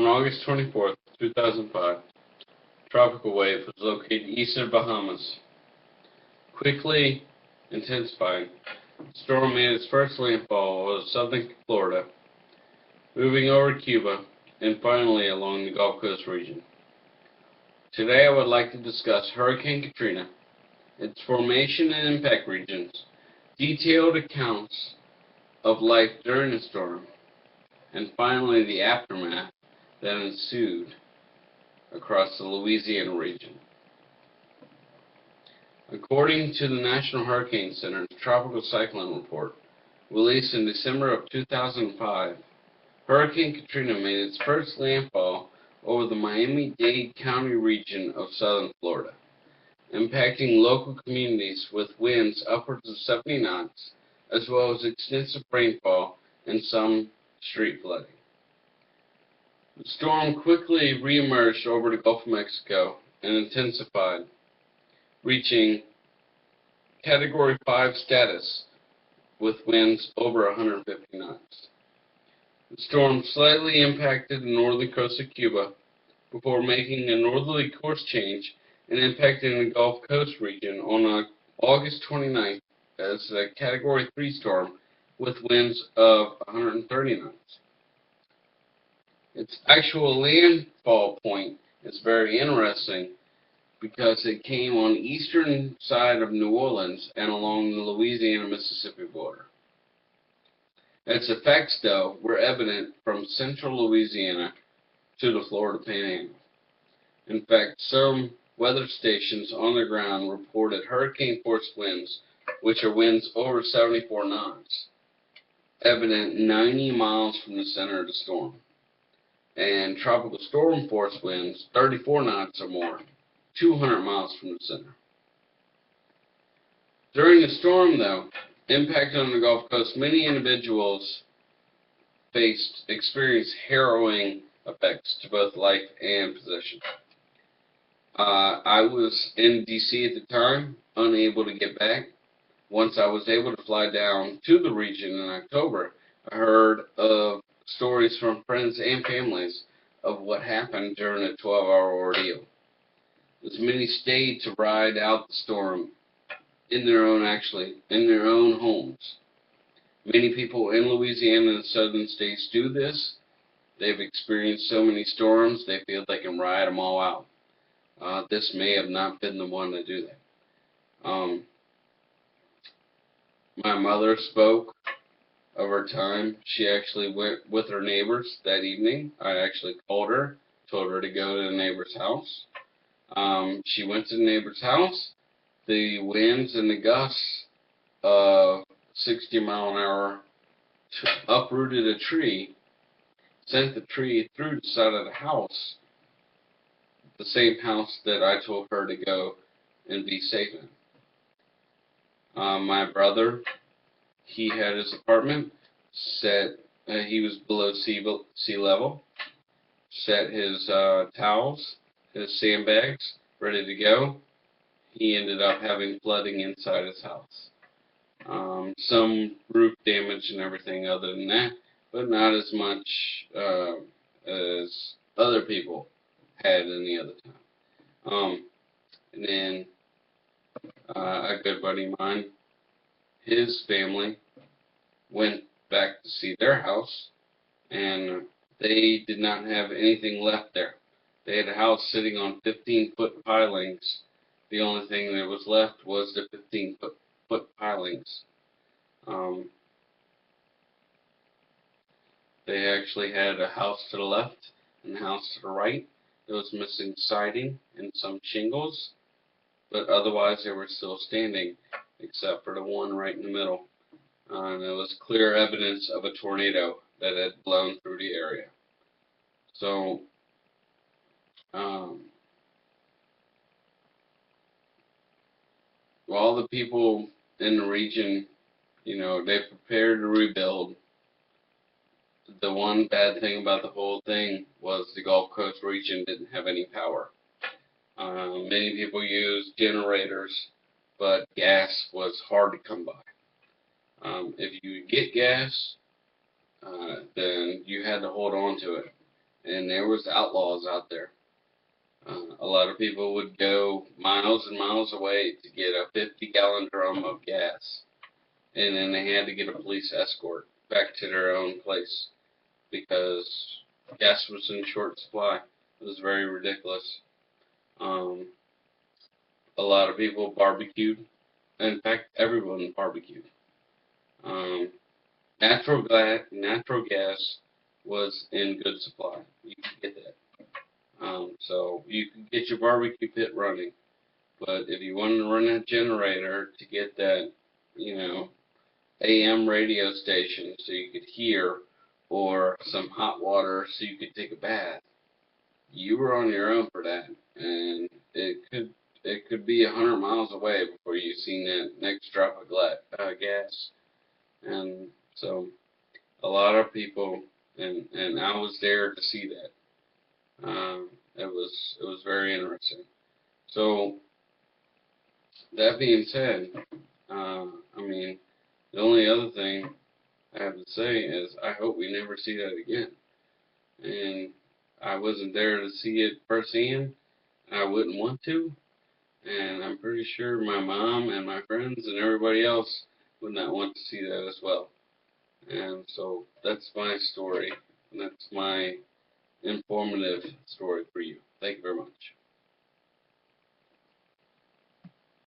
On August 24th, 2005, a tropical wave was located east of Bahamas. Quickly intensifying, the storm made its first landfall over southern Florida, moving over Cuba, and finally along the Gulf Coast region. Today I would like to discuss Hurricane Katrina, its formation and impact regions, detailed accounts of life during the storm, and finally the aftermath that ensued across the Louisiana region. According to the National Hurricane Center's Tropical Cyclone Report, released in December of 2005, Hurricane Katrina made its first landfall over the Miami-Dade County region of southern Florida, impacting local communities with winds upwards of 70 knots, as well as extensive rainfall and some street flooding. The storm quickly reemerged over the Gulf of Mexico and intensified, reaching Category 5 status with winds over 150 knots. The storm slightly impacted the northern coast of Cuba before making a northerly course change and impacting the Gulf Coast region on August 29th as a Category 3 storm with winds of 130 knots. Its actual landfall point is very interesting because it came on the eastern side of New Orleans and along the Louisiana-Mississippi border. Its effects, though, were evident from central Louisiana to the Florida Panhandle. In fact, some weather stations on the ground reported hurricane-force winds, which are winds over 74 knots, evident 90 miles from the center of the storm, and tropical storm-force winds 34 knots or more, 200 miles from the center. During the storm, though, impact on the Gulf Coast, many individuals experienced harrowing effects to both life and possession. I was in D.C. at the time, unable to get back. Once I was able to fly down to the region in October, I heard of stories from friends and families of what happened during a 12-hour ordeal. As many stayed to ride out the storm in their own homes. Many people in Louisiana and the southern states do this. They've experienced so many storms, they feel they can ride them all out. This may have not been the one to do that. My mother spoke of her time. She actually went with her neighbors that evening. I actually called her, told her to go to the neighbor's house. She went to the neighbor's house. The winds and the gusts of 60 mile an hour uprooted a tree, sent the tree through the side of the house, the same house that I told her to go and be safe in. My brother, he had his apartment set, he was below sea level, set his towels, his sandbags, ready to go. He ended up having flooding inside his house. Some roof damage and everything other than that, but not as much as other people had any other time. And then a good buddy of mine, his family went back to see their house, and they did not have anything left there. They had a house sitting on 15-foot pilings. The only thing that was left was the 15-foot pilings. They actually had a house to the left and a house to the right. It was missing siding and some shingles, but otherwise they were still standing, except for the one right in the middle. And there was clear evidence of a tornado that had blown through the area. So, all the people in the region, they prepared to rebuild. The one bad thing about the whole thing was the Gulf Coast region didn't have any power. Many people used generators, but gas was hard to come by. If you get gas, then you had to hold on to it. and there was outlaws out there. A lot of people would go miles and miles away to get a 50-gallon drum of gas, and then they had to get a police escort back to their own place because gas was in short supply. It was very ridiculous. Um, a lot of people barbecued. In fact, everyone barbecued. Um, natural gas was in good supply. You could get that. So you could get your barbecue pit running. But if you wanted to run a generator to get that, you know, AM radio station so you could hear, or some hot water so you could take a bath, you were on your own for that, and it could be 100 miles away before you seen that next drop of gas. And so a lot of people, and I was there to see that. It was very interesting. So that being said, I mean, the only other thing I have to say is I hope we never see that again. And I wasn't there to see it firsthand. I wouldn't want to. And I'm pretty sure my mom and my friends and everybody else would not want to see that as well. And so that's my story. And that's my informative story for you. Thank you very much.